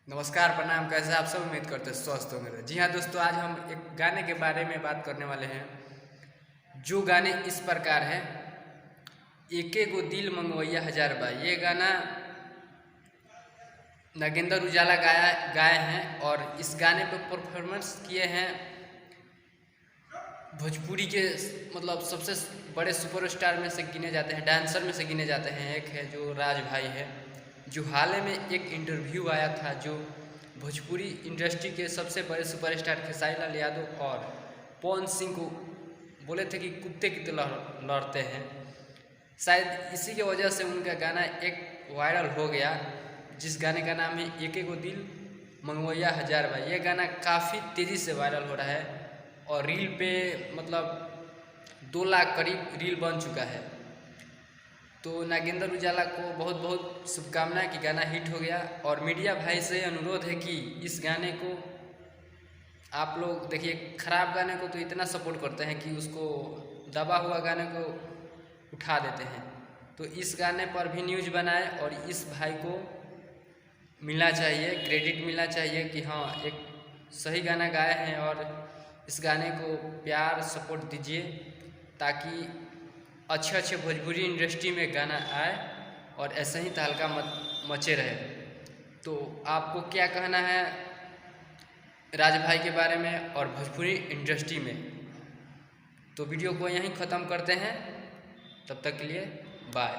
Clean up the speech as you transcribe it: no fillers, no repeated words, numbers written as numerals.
नमस्कार, प्रणाम। कैसे आप सब? उम्मीद करते हैं स्वस्थ होंगे। जी हाँ दोस्तों, आज हम एक गाने के बारे में बात करने वाले हैं जो गाने इस प्रकार है। एके गो दिल मंगवैया हजार बा, ये गाना नागेंद्र उजाला गाए हैं और इस गाने पर परफॉर्मेंस किए हैं भोजपुरी के मतलब सबसे बड़े सुपरस्टार में से गिने जाते हैं, डांसर में से गिने जाते हैं। एक है जो राज भाई है, जो हाल ही में एक इंटरव्यू आया था, जो भोजपुरी इंडस्ट्री के सबसे बड़े सुपरस्टार खेसारी लाल यादव और पवन सिंह को बोले थे कि कुत्ते की तरह लड़ते हैं। शायद इसी के वजह से उनका गाना एक वायरल हो गया, जिस गाने का नाम है एके गो दिल मंगवैया हजार बा। ये गाना काफ़ी तेज़ी से वायरल हो रहा है और रील पे मतलब 2 लाख करीब रील बन चुका है। तो नागेंद्र उजाला को बहुत बहुत शुभकामनाएं कि गाना हिट हो गया। और मीडिया भाई से अनुरोध है कि इस गाने को आप लोग देखिए, ख़राब गाने को तो इतना सपोर्ट करते हैं कि उसको दबा हुआ गाने को उठा देते हैं। तो इस गाने पर भी न्यूज़ बनाए और इस भाई को मिलना चाहिए, क्रेडिट मिलना चाहिए कि हाँ एक सही गाना गाए हैं। और इस गाने को प्यार सपोर्ट दीजिए ताकि अच्छे भोजपुरी इंडस्ट्री में गाना आए और ऐसे ही तहलका मचे रहे। तो आपको क्या कहना है राज भाई के बारे में और भोजपुरी इंडस्ट्री में? तो वीडियो को यहीं ख़त्म करते हैं, तब तक के लिए बाय।